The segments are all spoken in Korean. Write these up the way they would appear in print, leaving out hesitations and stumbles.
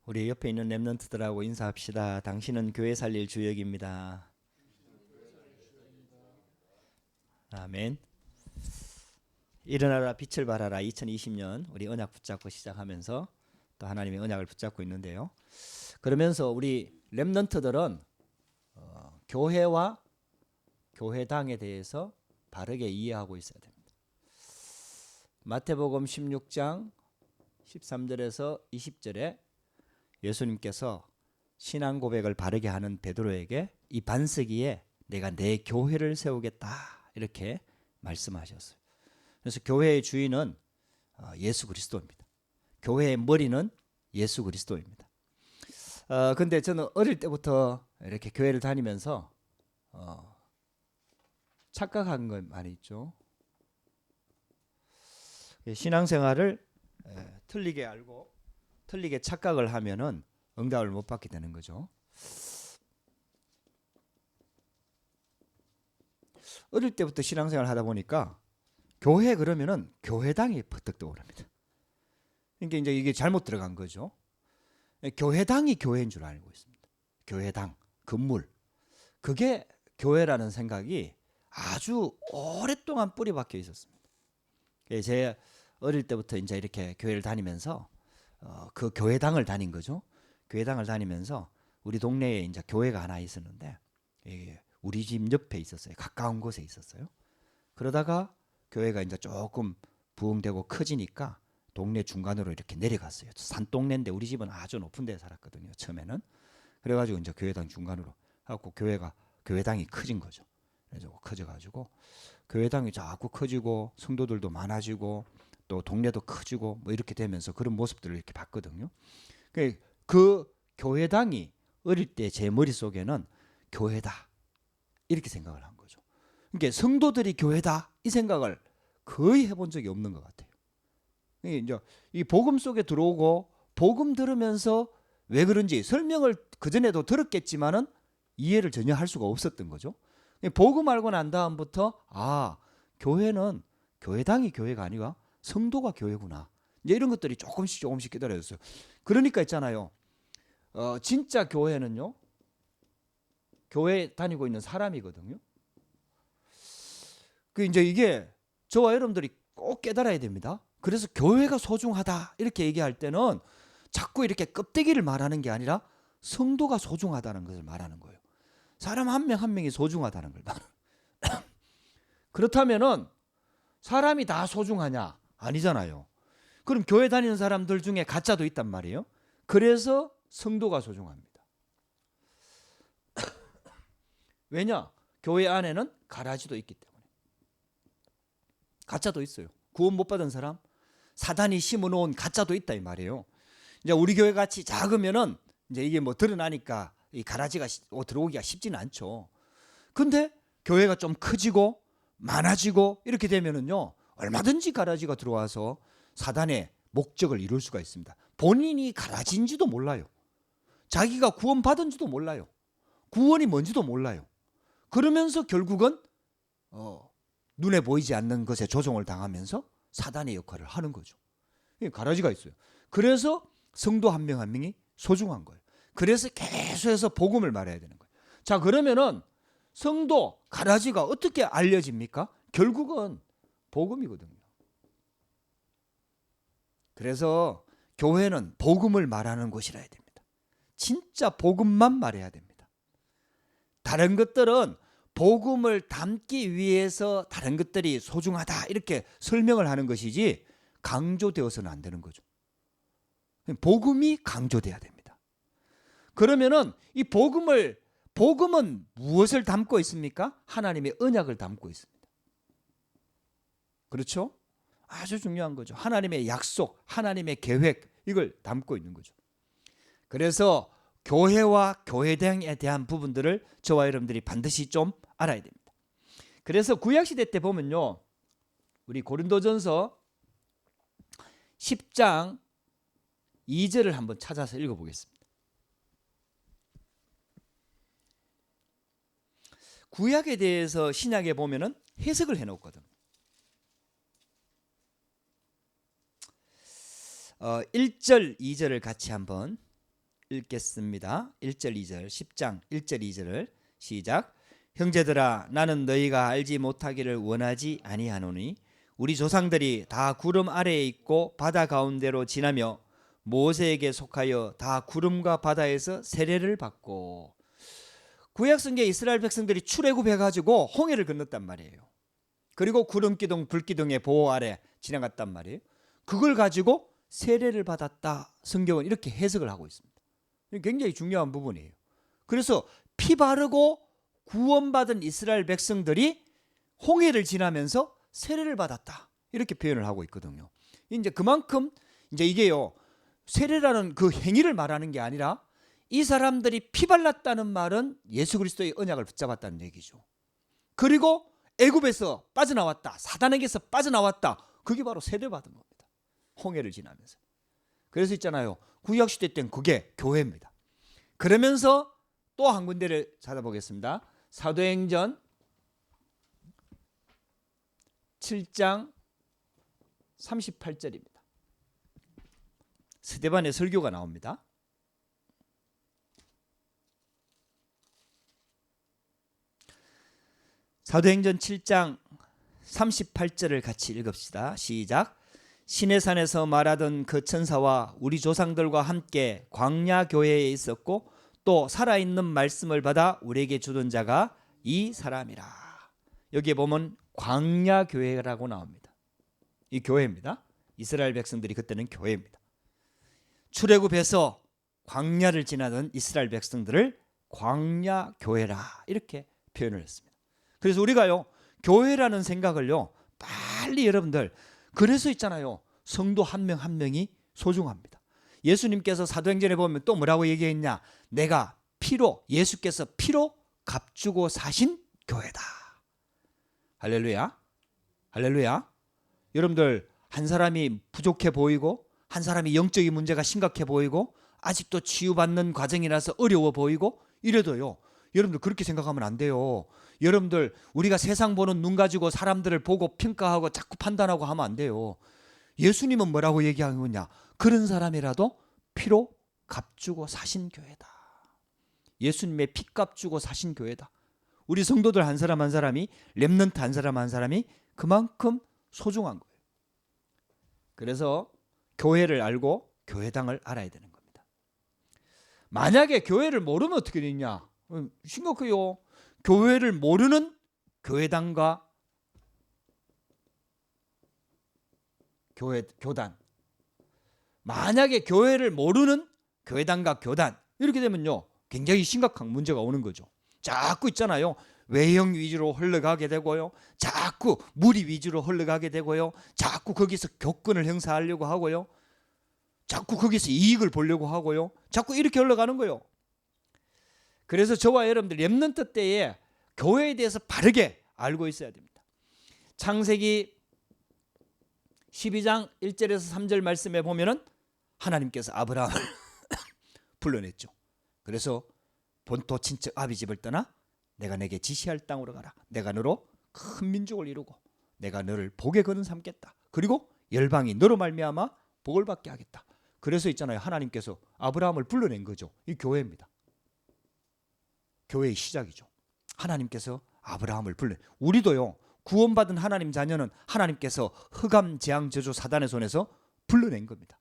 우리 옆에 있는 랩런트들하고 인사합시다. 당신은 교회 살릴 주역입니다. 아멘. 일어나라 빛을 발하라. 2020년 우리 언약 붙잡고 시작하면서 또 하나님의 언약을 붙잡고 있는데요. 그러면서 우리 랩런트들은 교회와 교회당에 대해서 바르게 이해하고 있어야 됩니다. 마태복음 16장 13절에서 20절에 예수님께서 신앙 고백을 바르게 하는 베드로에게 이 반석위에 내가 내 교회를 세우겠다 이렇게 말씀하셨어요. 그래서 교회의 주인은 예수 그리스도입니다. 교회의 머리는 예수 그리스도입니다. 근데 저는 어릴 때부터 이렇게 교회를 다니면서 착각한 건 많이 있죠. 신앙생활을 틀리게 알고 틀리게 착각을 하면은 응답을 못 받게 되는 거죠. 어릴 때부터 신앙생활을 하다 보니까 교회 그러면은 교회당이 퍼뜩 떠오릅니다. 그러니까 이제 이게 잘못 들어간 거죠. 교회당이 교회인 줄 알고 있습니다. 교회당, 건물. 그게 교회라는 생각이 아주 오랫동안 뿌리 박혀 있었습니다. 제 어릴 때부터 이제 이렇게 교회를 다니면서 그 교회당을 다닌 거죠. 교회당을 다니면서 우리 동네에 이제 교회가 하나 있었는데 우리 집 옆에 있었어요. 가까운 곳에 있었어요. 그러다가 교회가 이제 조금 부흥되고 커지니까 동네 중간으로 이렇게 내려갔어요. 산동네인데 우리 집은 아주 높은 데 살았거든요. 처음에는. 그래가지고 이제 교회당 중간으로 하고 교회당이 커진 거죠. 그래서 커져가지고 교회당이 자꾸 커지고 성도들도 많아지고 또 동네도 커지고 뭐 이렇게 되면서 그런 모습들을 이렇게 봤거든요. 그 교회당이 어릴 때 제 머릿속에는 교회다 이렇게 생각을 한 거죠. 그러니까 성도들이 교회다 이 생각을 거의 해본 적이 없는 것 같아요. 이제 이 복음 속에 들어오고 복음 들으면서 왜 그런지 설명을 그전에도 들었겠지만은 이해를 전혀 할 수가 없었던 거죠. 복음 알고 난 다음부터 교회는 교회당이 교회가 아니라 성도가 교회구나. 이제 이런 것들이 조금씩 깨달아졌어요. 그러니까 있잖아요. 진짜 교회는요. 교회 다니고 있는 사람이거든요. 이제 이게 저와 여러분들이 꼭 깨달아야 됩니다. 그래서 교회가 소중하다 이렇게 얘기할 때는 자꾸 이렇게 껍데기를 말하는 게 아니라 성도가 소중하다는 것을 말하는 거예요. 사람 한 명 한 명이 소중하다는 걸 말하는. 그렇다면은 사람이 다 소중하냐? 아니잖아요. 그럼 교회 다니는 사람들 중에 가짜도 있단 말이에요. 그래서 성도가 소중합니다. 왜냐? 교회 안에는 가라지도 있기 때문에. 가짜도 있어요. 구원 못 받은 사람, 사단이 심어놓은 가짜도 있다 이 말이에요. 이제 우리 교회 같이 작으면은 이제 이게 뭐 드러나니까 이 가라지가 들어오기가 쉽지는 않죠. 근데 교회가 좀 커지고 많아지고 이렇게 되면은요 얼마든지 가라지가 들어와서 사단의 목적을 이룰 수가 있습니다. 본인이 가라지인지도 몰라요. 자기가 구원받은지도 몰라요. 구원이 뭔지도 몰라요. 그러면서 결국은 눈에 보이지 않는 것에 조종을 당하면서 사단의 역할을 하는 거죠. 가라지가 있어요. 그래서 성도 한 명 한 명이 소중한 거예요. 그래서 계속해서 복음을 말해야 되는 거예요. 자, 그러면은 성도 가라지가 어떻게 알려집니까? 결국은 복음이거든요. 그래서 교회는 복음을 말하는 곳이라야 됩니다. 진짜 복음만 말해야 됩니다. 다른 것들은 복음을 담기 위해서 다른 것들이 소중하다 이렇게 설명을 하는 것이지 강조되어서는 안 되는 거죠. 복음이 강조돼야 됩니다. 그러면은 이 복음은 무엇을 담고 있습니까? 하나님의 언약을 담고 있습니다. 그렇죠? 아주 중요한 거죠. 하나님의 약속, 하나님의 계획 이걸 담고 있는 거죠. 그래서 교회와 교회당에 대한 부분들을 저와 여러분들이 반드시 좀 알아야 됩니다. 그래서 구약시대 때 보면요. 우리 고린도전서 10장 2절을 한번 찾아서 읽어보겠습니다. 구약에 대해서 신약에 보면은 해석을 해놓거든. 1절, 2절을 같이 한번 읽겠습니다. 1절 2절 10장 1절 2절을 시작. 형제들아 나는 너희가 알지 못하기를 원하지 아니하노니 우리 조상들이 다 구름 아래에 있고 바다 가운데로 지나며 모세에게 속하여 다 구름과 바다에서 세례를 받고. 구약성경에 이스라엘 백성들이 출애굽해가지고 홍해를 건넜단 말이에요. 그리고 구름기둥 불기둥의 보호 아래 지나갔단 말이에요. 그걸 가지고 세례를 받았다. 성경은 이렇게 해석을 하고 있습니다. 굉장히 중요한 부분이에요. 그래서 피 바르고 구원받은 이스라엘 백성들이 홍해를 지나면서 세례를 받았다. 이렇게 표현을 하고 있거든요. 이제 그만큼 이제 이게요. 세례라는 그 행위를 말하는 게 아니라 이 사람들이 피 발랐다는 말은 예수 그리스도의 언약을 붙잡았다는 얘기죠. 그리고 애굽에서 빠져나왔다. 사단에게서 빠져나왔다. 그게 바로 세례받은 겁니다. 홍해를 지나면서. 그래서 있잖아요. 구약시대 때는 그게 교회입니다. 그러면서 또 한 군데를 찾아보겠습니다. 사도행전 7장 38절입니다. 스데반의 설교가 나옵니다. 사도행전 7장 38절을 같이 읽읍시다. 시작. 시내산에서 말하던 그 천사와 우리 조상들과 함께 광야 교회에 있었고 또 살아있는 말씀을 받아 우리에게 주던 자가 이 사람이라. 여기에 보면 광야 교회라고 나옵니다. 이 교회입니다. 이스라엘 백성들이 그때는 교회입니다. 출애굽해서 광야를 지나던 이스라엘 백성들을 광야 교회라 이렇게 표현을 했습니다. 그래서 우리가요 교회라는 생각을요 빨리 여러분들 그래서 있잖아요 성도 한 명 한 명이 소중합니다. 예수님께서 사도행전에 보면 또 뭐라고 얘기했냐? 내가 피로 예수께서 피로 값주고 사신 교회다. 할렐루야. 할렐루야. 여러분들 한 사람이 부족해 보이고 한 사람이 영적인 문제가 심각해 보이고 아직도 치유받는 과정이라서 어려워 보이고 이래도요 여러분들 그렇게 생각하면 안 돼요. 여러분들 우리가 세상 보는 눈 가지고 사람들을 보고 평가하고 자꾸 판단하고 하면 안 돼요. 예수님은 뭐라고 얘기하는 거냐? 그런 사람이라도 피로 값주고 사신 교회다. 예수님의 피값 주고 사신 교회다. 우리 성도들 한 사람 한 사람이 렘넌트 한 사람 한 사람이 그만큼 소중한 거예요. 그래서 교회를 알고 교회당을 알아야 되는 겁니다. 만약에 교회를 모르면 어떻게 되냐? 심각해요. 교회를 모르는 교회당과 교단. 만약에 교회를 모르는 교회당과 교단 이렇게 되면요 굉장히 심각한 문제가 오는 거죠. 자꾸 있잖아요. 외형 위주로 흘러가게 되고요. 자꾸 무리 위주로 흘러가게 되고요. 자꾸 거기서 교권을 행사하려고 하고요. 자꾸 거기서 이익을 보려고 하고요. 자꾸 이렇게 흘러가는 거예요. 그래서 저와 여러분들 렘넌트 때에 교회에 대해서 바르게 알고 있어야 됩니다. 창세기 12장 1절에서 3절 말씀에 보면은 하나님께서 아브라함을 불러냈죠. 그래서 본토 친척 아비 집을 떠나 내가 내게 지시할 땅으로 가라. 내가 너로 큰 민족을 이루고 내가 너를 복의 근원 삼겠다. 그리고 열방이 너로 말미암아 복을 받게 하겠다. 그래서 있잖아요. 하나님께서 아브라함을 불러낸 거죠. 이 교회입니다. 교회의 시작이죠. 하나님께서 아브라함을 불러. 우리도요. 구원받은 하나님 자녀는 하나님께서 흑암 재앙 저주 사단의 손에서 불러낸 겁니다.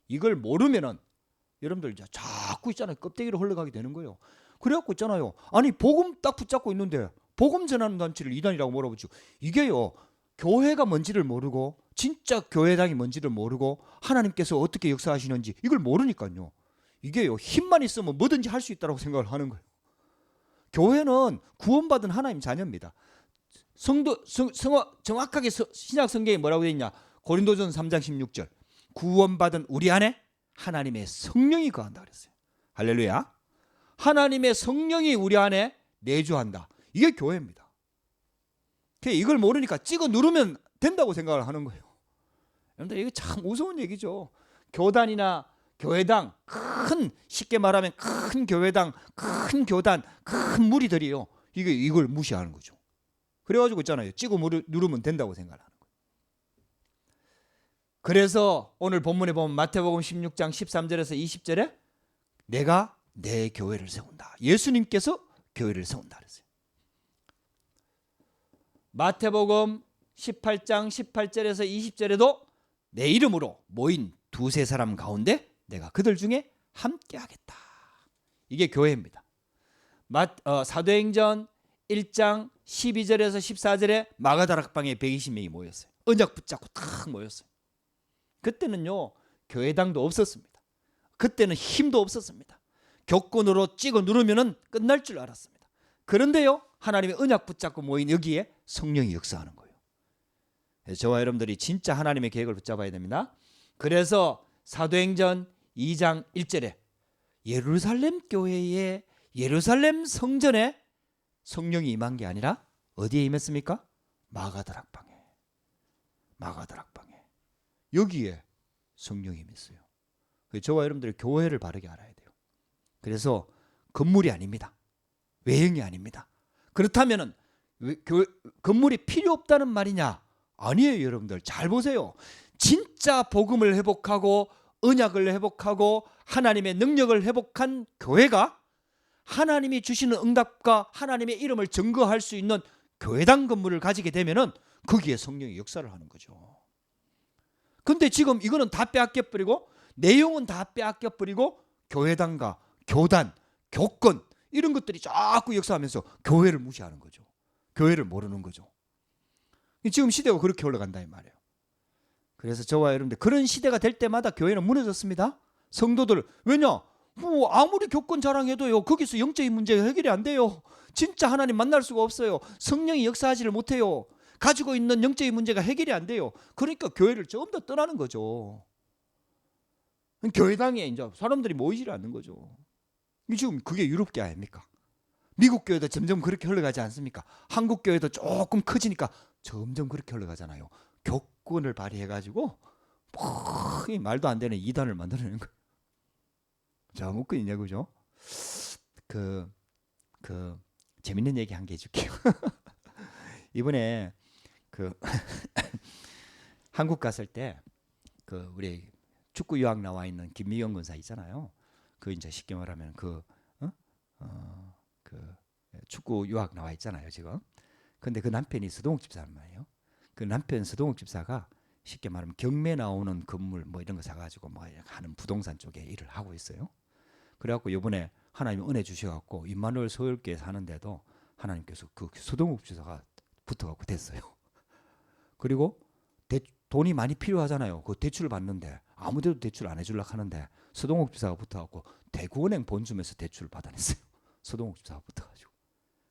이걸 모르면은 여러분들 이제 자꾸 있잖아요. 껍데기로 흘러가게 되는 거예요. 그래갖고 있잖아요. 아니 복음 딱 붙잡고 있는데 복음 전하는 단체를 이단이라고 몰아붙이고 이게요. 교회가 뭔지를 모르고 진짜 교회당이 뭔지를 모르고 하나님께서 어떻게 역사하시는지 이걸 모르니까요. 이게요. 힘만 있으면 뭐든지 할 수 있다고 생각을 하는 거예요. 교회는 구원받은 하나님 자녀입니다. 정확하게 신약 성경에 뭐라고 되어 있냐? 고린도전서 3장 16절. 구원받은 우리 안에 하나님의 성령이 거한다 그랬어요. 할렐루야. 하나님의 성령이 우리 안에 내주한다. 이게 교회입니다. 이걸 모르니까 찍어 누르면 된다고 생각을 하는 거예요. 여러분들 이게 참 무서운 얘기죠. 교단이나 교회당 쉽게 말하면 큰 교회당, 큰 교단, 큰 무리들이요. 이걸 무시하는 거죠. 그래가지고 있잖아요. 찍어 누르면 된다고 생각을 하는 거예요. 그래서 오늘 본문에 보면 마태복음 16장 13절에서 20절에 내가 내 교회를 세운다. 예수님께서 교회를 세운다 그랬어요. 마태복음 18장 18절에서 20절에도 내 이름으로 모인 두세 사람 가운데 내가 그들 중에 함께 하겠다. 이게 교회입니다. 사도행전 1장 12절에서 14절에 마가다락방에 120명이 모였어요. 언약 붙잡고 탁 모였어요. 그때는요 교회당도 없었습니다. 그때는 힘도 없었습니다. 격군으로 찍어 누르면 끝날 줄 알았습니다. 그런데요 하나님의 언약 붙잡고 모인 여기에 성령이 역사하는 거예요. 저와 여러분들이 진짜 하나님의 계획을 붙잡아야 됩니다. 그래서 사도행전 2장 1절에 예루살렘 교회에 예루살렘 성전에 성령이 임한 게 아니라 어디에 임했습니까? 마가다락방에. 마가다락방에. 여기에 성령이 임했어요. 저와 여러분들이 교회를 바르게 알아야 돼요. 그래서 건물이 아닙니다. 외형이 아닙니다. 그렇다면 건물이 필요 없다는 말이냐? 아니에요. 여러분들 잘 보세요. 진짜 복음을 회복하고 언약을 회복하고 하나님의 능력을 회복한 교회가 하나님이 주시는 응답과 하나님의 이름을 증거할 수 있는 교회당 건물을 가지게 되면은 거기에 성령이 역사를 하는 거죠. 근데 지금 이거는 다 빼앗겨버리고 내용은 다 빼앗겨버리고 교회당과 교단, 교권 이런 것들이 자꾸 역사하면서 교회를 무시하는 거죠. 교회를 모르는 거죠. 지금 시대가 그렇게 올라간다 이 말이에요. 그래서 저와 여러분들 그런 시대가 될 때마다 교회는 무너졌습니다. 성도들 왜냐? 아무리 교권 자랑해도요 거기서 영적인 문제가 해결이 안 돼요. 진짜 하나님 만날 수가 없어요. 성령이 역사하지를 못해요. 가지고 있는 영적인 문제가 해결이 안 돼요. 그러니까 교회를 좀 더 떠나는 거죠. 교회당에 이제 사람들이 모이질 않는 거죠. 지금 그게 유럽계 아닙니까? 미국 교회도 점점 그렇게 흘러가지 않습니까? 한국 교회도 조금 커지니까 점점 그렇게 흘러가잖아요. 교권을 발휘해가지고 말도 안 되는 이단을 만들어내는 거예요. 자, 웃기냐 그죠? 그 재밌는 얘기 한 개 해줄게요. 이번에 한국 갔을 때 우리 축구 유학 나와 있는 김미경 권사 있잖아요. 이제 쉽게 말하면 축구 유학 나와 있잖아요 지금. 근데 그 남편이 서동욱 집사란 말이에요. 그 남편 서동욱 집사가 쉽게 말하면 경매 나오는 건물 뭐 이런 거 사가지고 뭐 하는 부동산 쪽에 일을 하고 있어요. 그래갖고 이번에 하나님 은혜 주셔갖고 임마누엘 서울교회 사는데도 하나님께서 그 서동욱 집사가 붙어갖고 됐어요. 그리고 돈이 많이 필요하잖아요. 그 대출을 받는데 아무데도 대출 안 해주려고 하는데 서동욱 집사가 붙어갖고 대구은행 본점에서 대출을 받아냈어요. 서동욱 집사가 붙어가지고.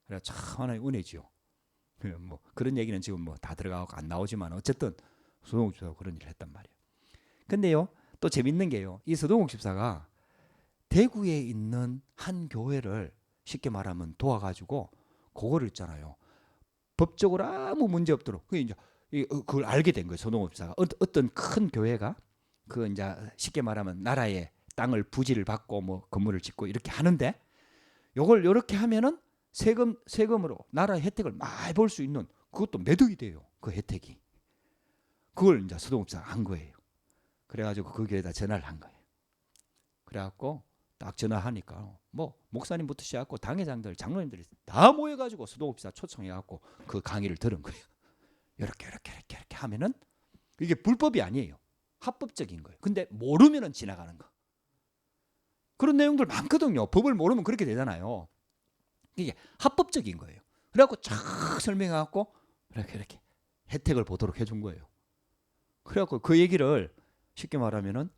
그래 참 하나님 은혜지요. 뭐 그런 얘기는 지금 뭐 다 들어가고 안 나오지만 어쨌든 서동욱 집사가 그런 일을 했단 말이에요. 근데요 또 재밌는 게요. 이 서동욱 집사가 대구에 있는 한 교회를 쉽게 말하면 도와가지고 그거를 있잖아요. 법적으로 아무 문제 없도록 그걸 알게 된 거예요. 서동욱 집사가 어떤 큰 교회가 이제 쉽게 말하면 나라의 땅을 부지를 받고 뭐 건물을 짓고 이렇게 하는데 요걸 이렇게 하면은 세금으로 나라의 혜택을 많이 볼 수 있는 그것도 매덕이 돼요. 그 혜택이. 그걸 이제 서동욱 집사가 한 거예요. 그래가지고 그 교회에다 전화를 한 거예요. 그래갖고 딱 전화하니까 뭐 목사님부터 시작하고 당회장들, 장로님들이 다 모여가지고 서동욱 집사 초청해갖고 그 강의를 들은 거예요. 이렇게 하면은 이게 불법이 아니에요. 합법적인 거예요. 근데 모르면은 지나가는 거. 그런 내용들 많거든요. 법을 모르면 그렇게 되잖아요. 이게 합법적인 거예요. 그래갖고 쫙 설명해갖고 이렇게 혜택을 보도록 해준 거예요. 그래갖고 그 얘기를 쉽게 말하면은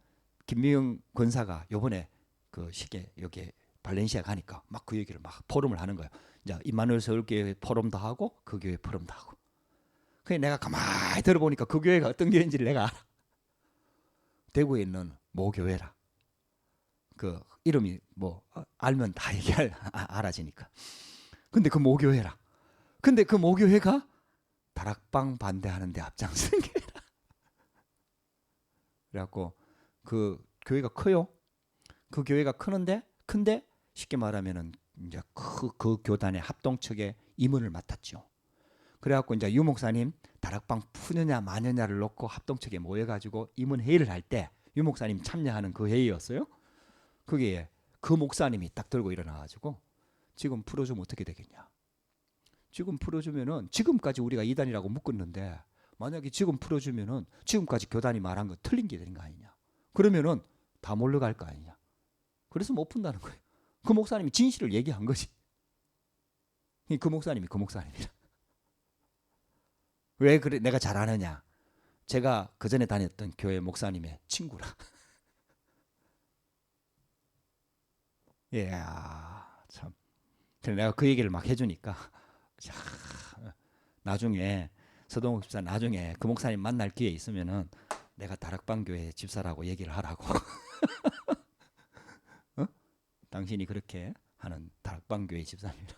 김미영 권사가 요번에 쉽게 여기 발렌시아 가니까 막 그 얘기를 막 포럼을 하는 거예요. 이제 임마누엘 서울교회 포럼도 하고 그 교회 포럼도 하고. 그래 내가 가만히 들어보니까 그 교회가 어떤 교회인지를 내가 알아. 대구에 있는 모 교회라. 그 이름이 뭐 알면 다 알아지니까. 근데 그 모 교회라. 근데 그 모 교회가 다락방 반대하는데 앞장서는 교회라. 그래갖고 그 교회가 커요. 그 교회가 큰데 쉽게 말하면은 이제 그 교단의 합동측의 임원을 맡았죠. 그래갖고 이제 유 목사님 다락방 푸느냐 마느냐를 놓고 합동측에 모여가지고 임원 회의를 할 때 유 목사님 참여하는 그 회의였어요. 그게 그 목사님이 딱 들고 일어나가지고 지금 풀어주면 어떻게 되겠냐. 지금 풀어주면은 지금까지 우리가 이단이라고 묶었는데 만약에 지금 풀어주면은 지금까지 교단이 말한 거 틀린 게 되는 거 아니냐. 그러면은 다 몰려갈 거 아니냐. 그래서 못 푼다는 거예요. 그 목사님이 진실을 얘기한 거지. 그 목사님이 그 목사님이라. 왜 그래 내가 잘 아느냐. 제가 그 전에 다녔던 교회 목사님의 친구라. 예, 참. 내가 그 얘기를 막 해주니까 자, 나중에 서동욱 집사 나중에 그 목사님 만날 기회 있으면은 내가 다락방 교회 집사라고 얘기를 하라고. 어? 당신이 그렇게 하는 다락방 교회 집사입니다.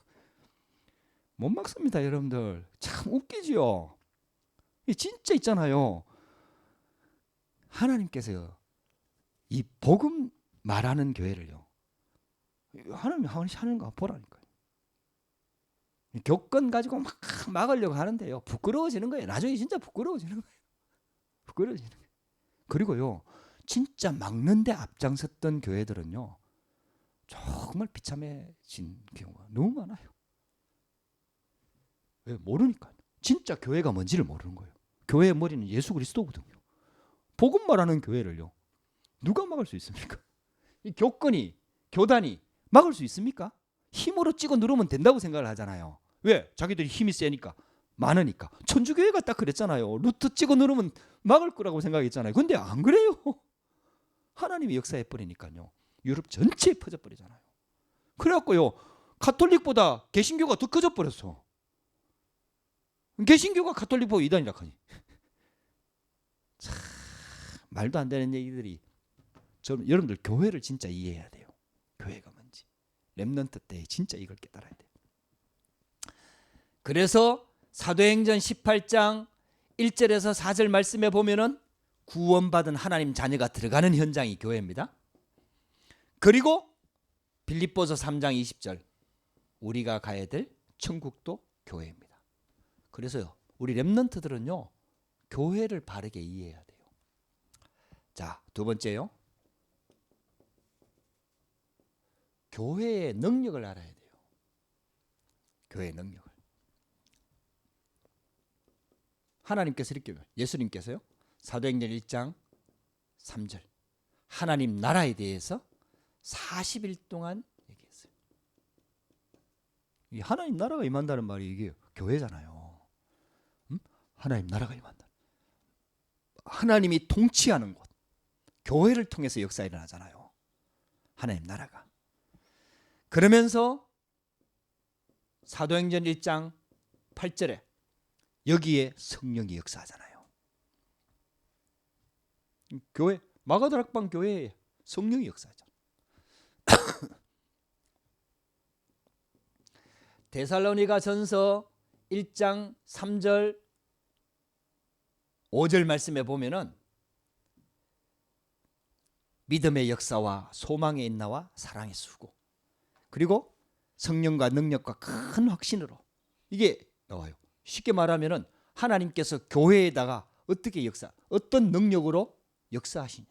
못 막습니다, 여러분들. 참 웃기지요. 진짜 있잖아요. 하나님께서 이 복음 말하는 교회를요. 하나님이 하는 거 보라니까요. 교권 가지고 막 막으려고 하는데요. 부끄러워지는 거예요. 나중에 진짜 부끄러워지는 거예요. 부끄러워지는 거예요. 그리고요. 진짜 막는데 앞장섰던 교회들은요. 정말 비참해진 경우가 너무 많아요. 왜? 모르니까요. 진짜 교회가 뭔지를 모르는 거예요. 교회의 머리는 예수 그리스도거든요. 복음 말하는 교회를요. 누가 막을 수 있습니까? 이 교권이 교단이 막을 수 있습니까? 힘으로 찍어 누르면 된다고 생각을 하잖아요. 왜? 자기들이 힘이 세니까 많으니까. 천주교회가 딱 그랬잖아요. 루트 찍어 누르면 막을 거라고 생각했잖아요. 근데 안 그래요. 하나님이 역사해 버리니까요. 유럽 전체에 퍼져 버리잖아요. 그래갖고요. 가톨릭보다 개신교가 더 커져 버렸어. 개신교가 가톨릭보다 이단이라 하니. 참 말도 안 되는 얘기들이. 여러분들 교회를 진짜 이해해야 돼요. 교회가 뭔지. 렘넌트 때 진짜 이걸 깨달아야 돼요. 그래서 사도행전 18장 1절에서 4절 말씀에 보면은 구원받은 하나님 자녀가 들어가는 현장이 교회입니다. 그리고 빌립보서 3장 20절 우리가 가야 될 천국도 교회입니다. 그래서요. 우리 렘넌트들은요. 교회를 바르게 이해해야 돼요. 자, 두 번째요. 교회의 능력을 알아야 돼요. 교회의 능력을. 하나님께서 이렇게 예수님께서요. 사도행전 1장 3절 하나님 나라에 대해서 40일 동안 얘기했어요. 이 하나님 나라가 임한다는 말이 이게 교회잖아요. 하나님 나라가 임한다. 하나님이 통치하는 곳. 교회를 통해서 역사 일어나잖아요. 하나님 나라가. 그러면서 사도행전 1장 8절에 여기에 성령이 역사하잖아요. 교회 마가다락방 교회에 성령이 역사하잖아요. 데살로니가 전서 1장 3절 5절 말씀에 보면은 믿음의 역사와 소망의 인나와 사랑의 수고 그리고 성령과 능력과 큰 확신으로 이게 나와요. 쉽게 말하면은 하나님께서 교회에다가 어떻게 어떤 능력으로 역사하시냐.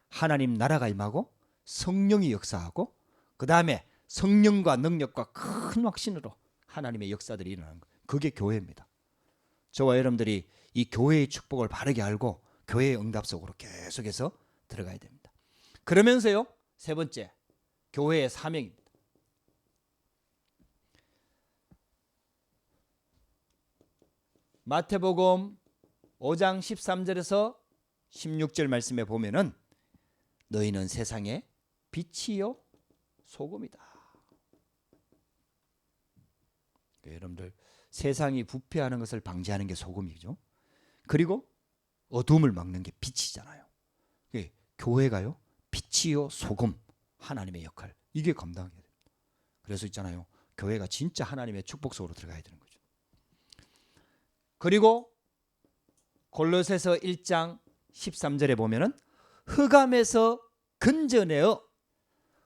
하나님 나라가 임하고 성령이 역사하고 그 다음에 성령과 능력과 큰 확신으로 하나님의 역사들이 일어나는 거예요. 그게 교회입니다. 저와 여러분들이 이 교회의 축복을 바르게 알고 교회의 응답 속으로 계속해서 들어가야 됩니다. 그러면서요. 세 번째, 교회의 사명입니다. 마태복음 5장 13절에서 16절 말씀에 보면은 너희는 세상의 빛이요 소금이다. 여러분들 세상이 부패하는 것을 방지하는 게 소금이죠. 그리고 어둠을 막는 게 빛이잖아요. 교회가요 빛이요 소금 하나님의 역할 이게 감당해야 됩니다. 그래서 있잖아요. 교회가 진짜 하나님의 축복 속으로 들어가야 되는 거죠. 그리고 골로새서 1장 13절에 보면은 흑암에서 건져내어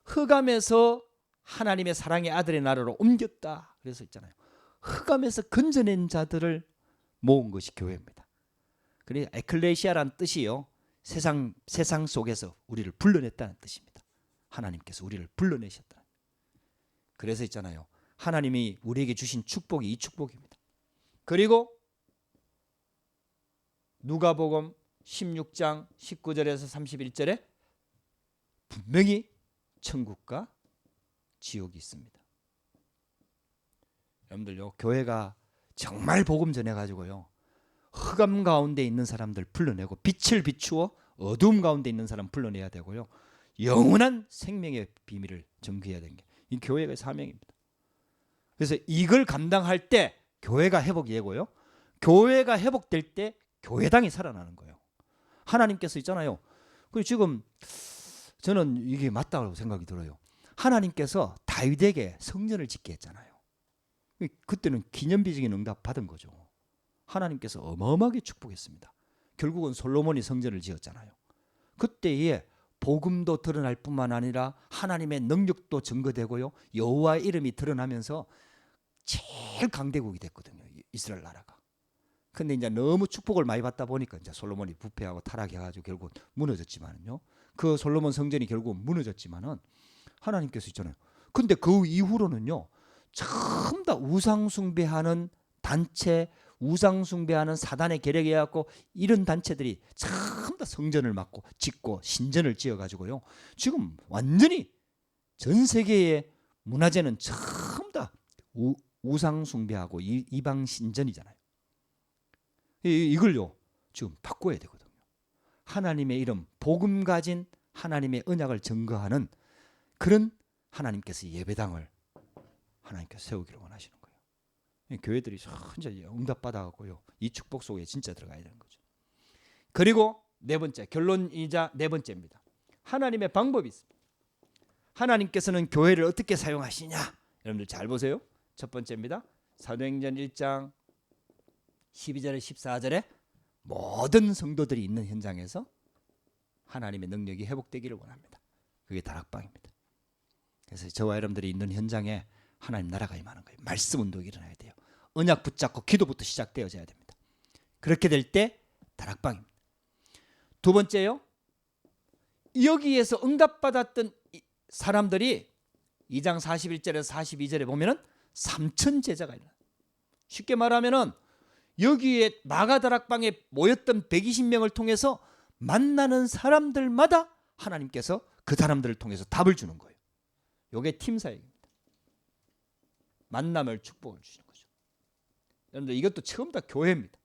흑암에서 하나님의 사랑의 아들의 나라로 옮겼다. 그래서 있잖아요. 흑암에서 건져낸 자들을 모은 것이 교회입니다. 그래서 에클레시아란 뜻이요. 세상 속에서 우리를 불러냈다는 뜻입니다. 하나님께서 우리를 불러내셨다. 그래서 있잖아요. 하나님이 우리에게 주신 축복이 이 축복입니다. 그리고 누가복음 16장 19절에서 31절에 분명히 천국과 지옥이 있습니다. 여러분들요, 교회가 정말 복음 전해가지고요, 흑암 가운데 있는 사람들 불러내고 빛을 비추어 어두움 가운데 있는 사람 불러내야 되고요, 영원한 생명의 비밀을 전개해야 되는 게 이 교회의 사명입니다. 그래서 이걸 감당할 때 교회가 회복되고요, 교회가 회복될 때 교회당이 살아나는 거예요. 하나님께서 있잖아요. 그리고 지금 저는 이게 맞다고 생각이 들어요. 하나님께서 다윗에게 성전을 짓게 했잖아요. 그때는 기념비적인 응답 받은 거죠. 하나님께서 어마어마하게 축복했습니다. 결국은 솔로몬이 성전을 지었잖아요. 그때에 복음도 드러날 뿐만 아니라 하나님의 능력도 증거되고요, 여호와의 이름이 드러나면서 제일 강대국이 됐거든요, 이스라엘 나라가. 근데 이제 너무 축복을 많이 받다 보니까 이제 솔로몬이 부패하고 타락해가지고 결국 무너졌지만요. 그 솔로몬 성전이 결국 무너졌지만은 하나님께서 있잖아요. 근데 그 이후로는요, 전부 다 우상숭배하는 단체, 우상숭배하는 사단의 계략에 갖고 이런 단체들이 전부 다 성전을 막고 짓고 신전을 지어가지고요, 지금 완전히 전 세계의 문화재는 전부 다 우상숭배하고 이방 신전이잖아요. 이걸요 지금 바꿔야 되거든요. 하나님의 이름, 복음 가진 하나님의 언약을 증거하는 그런 하나님께서 예배당을 하나님께서 세우기를 원하시는 거예요. 교회들이 진짜 응답받아갖고요, 이 축복 속에 진짜 들어가야 되는 거죠. 그리고 네 번째, 결론이자 네 번째입니다. 하나님의 방법이 있습니다. 하나님께서는 교회를 어떻게 사용하시냐? 여러분들 잘 보세요. 첫 번째입니다. 사도행전 1장 12절에 14절에 모든 성도들이 있는 현장에서 하나님의 능력이 회복되기를 원합니다. 그게 다락방입니다. 그래서 저와 여러분들이 있는 현장에 하나님 나라가 임하는 거예요. 말씀 운동이 일어나야 돼요. 언약 붙잡고 기도부터 시작되어져야 됩니다. 그렇게 될 때 다락방입니다. 두 번째요, 여기에서 응답받았던 사람들이 2장 41절에서 42절에 보면은 3천 제자가 일어나요. 쉽게 말하면은 여기에 마가다락방에 모였던 120명을 통해서 만나는 사람들마다 하나님께서 그 사람들을 통해서 답을 주는 거예요. 이게 팀 사역입니다. 만남을 축복을 주시는 거죠. 여러분들 이것도 처음 다 교회입니다.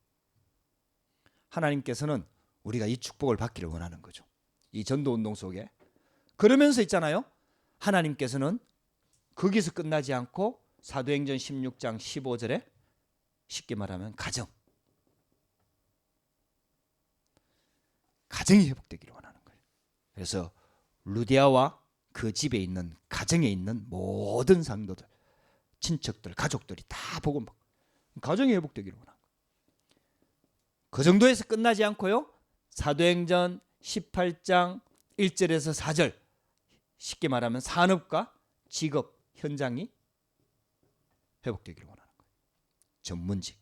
하나님께서는 우리가 이 축복을 받기를 원하는 거죠. 이 전도운동 속에. 그러면서 있잖아요, 하나님께서는 거기서 끝나지 않고 사도행전 16장 15절에 쉽게 말하면 가정이 회복되기를 원하는 거예요. 그래서 루디아와 그 집에 있는 가정에 있는 모든 성도들, 친척들, 가족들이 다 복음 받고 가정이 회복되기를 원하는 거예요. 그 정도에서 끝나지 않고요, 사도행전 18장 1절에서 4절, 쉽게 말하면 산업과 직업 현장이 회복되기를 원하는 거예요. 전문직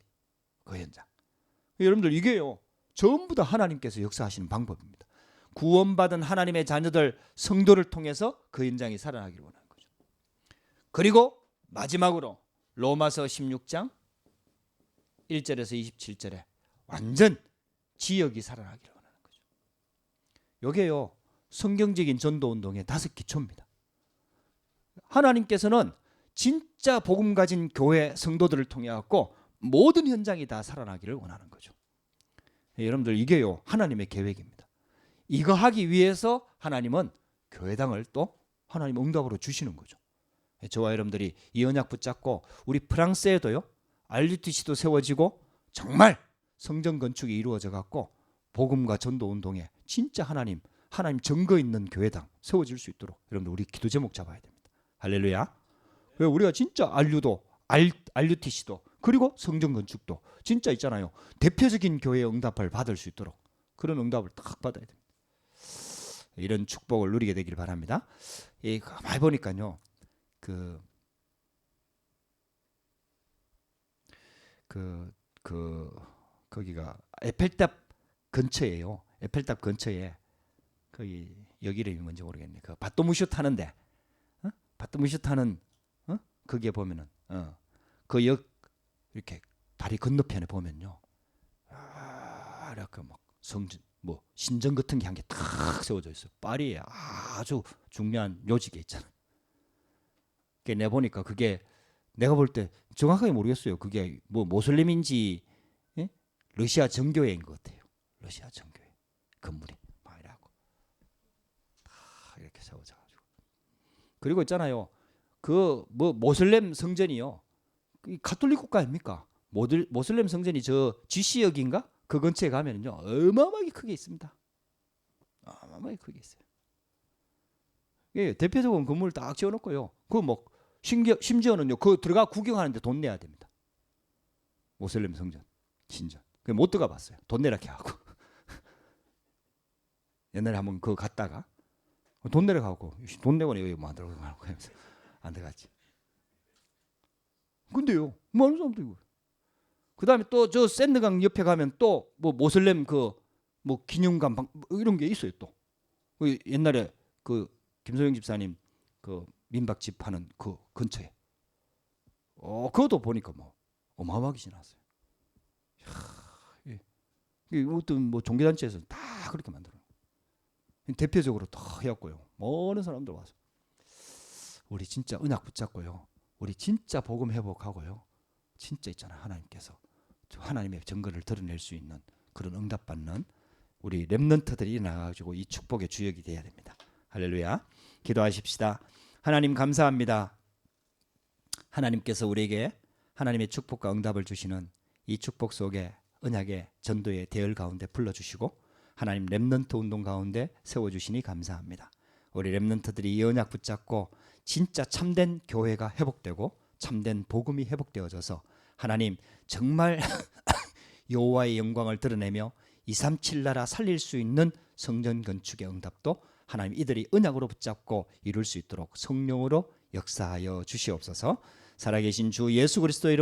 그 현장. 여러분들 이게요 전부 다 하나님께서 역사하시는 방법입니다. 구원받은 하나님의 자녀들 성도를 통해서 그 현장이 살아나기를 원하는 거죠. 그리고 마지막으로 로마서 16장 1절에서 27절에 완전 지역이 살아나기를 원하는 거죠. 이게요 성경적인 전도운동의 5기초입니다. 하나님께서는 진짜 복음 가진 교회 성도들을 통해 갖고 모든 현장이 다 살아나기를 원하는 거죠. 여러분들 이게요 하나님의 계획입니다. 이거 하기 위해서 하나님은 교회당을 또 하나님 응답으로 주시는 거죠. 저와 여러분들이 이 언약 붙잡고 우리 프랑스에도요 RUTC도 세워지고 정말 성전 건축이 이루어져 갖고 복음과 전도 운동에 진짜 하나님 증거 있는 교회당 세워질 수 있도록 여러분들 우리 기도 제목 잡아야 됩니다. 할렐루야. 왜 우리가 진짜 RUTC도 그리고 성전 건축도 진짜 있잖아요. 대표적인 교회의 응답을 받을 수 있도록 그런 응답을 딱 받아야 됩니다. 이런 축복을 누리게 되길 바랍니다. 많이 보니까요. 거기가 에펠탑 근처예요. 에펠탑 근처에 거기 여기 이름이 뭔지 모르겠네. 그 바토무슈 타는데, 바토무슈 타는 거기에 보면은 그 역 이렇게 다리 건너편에 보면요, 이렇게 막 성전 뭐 신전 같은 게 한 개 탁 세워져 있어요. 파리에 아주 중요한 요직에 있잖아. 그게 내 보니까 그게 내가 볼 때 정확하게 모르겠어요. 그게 뭐 모슬림인지 러시아 정교회인 것 같아요. 러시아 정교회 건물이 막 이라고 다 이렇게 세워져 가지고. 그리고 있잖아요. 그 뭐 모슬렘 성전이요. 가톨릭 국가 아닙니까? 모슬렘 성전이 저 GC역인가? 그 근처에 가면은요 어마어마하게 크게 있습니다. 어마어마하게 크게 있어요. 예, 대표적인 건물 딱 지어놓고요. 그 뭐 심지어는요 그 들어가 구경하는데 돈 내야 됩니다. 모슬렘 성전 신전. 그 못 들어가 봤어요. 돈 내라 하고. 옛날에 한번 그거 갔다가 돈 내라 하고 돈 내고는 여기 뭐 안 들어가고 하면서 안 들어갔지. 근데요 많은 사람들이 이거. 그다음에 또 저 샌드강 옆에 가면 또 뭐 모슬렘 그 뭐 기념관 뭐 이런 게 있어요 또. 그 옛날에 그 김소영 집사님 그 민박집 하는 그 근처에. 그것도 보니까 뭐 어마어마하게 지났어요. 이 어떤 뭐 종교단체에서 다 그렇게 만들어요. 대표적으로 다 해왔고요. 많은 사람들 와서 우리 진짜 언약 붙잡고요. 우리 진짜 복음 회복하고요. 진짜 있잖아요. 하나님께서 하나님의 증거를 드러낼 수 있는 그런 응답받는 우리 렘넌트들이 일어나가지고 이 축복의 주역이 돼야 됩니다. 할렐루야. 기도하십시다. 하나님 감사합니다. 하나님께서 우리에게 하나님의 축복과 응답을 주시는 이 축복 속에 언약의 전도의 대열 가운데 불러주시고 하나님 렘넌트 운동 가운데 세워주시니 감사합니다. 우리 렘넌트들이 이 언약 붙잡고 진짜 참된 교회가 회복되고 참된 복음이 회복되어져서 하나님 정말 여호와의 영광을 드러내며 237 나라 살릴 수 있는 성전 건축의 응답도 하나님 이들이 언약으로 붙잡고 이룰 수 있도록 성령으로 역사하여 주시옵소서. 살아계신 주 예수 그리스도의 이름으로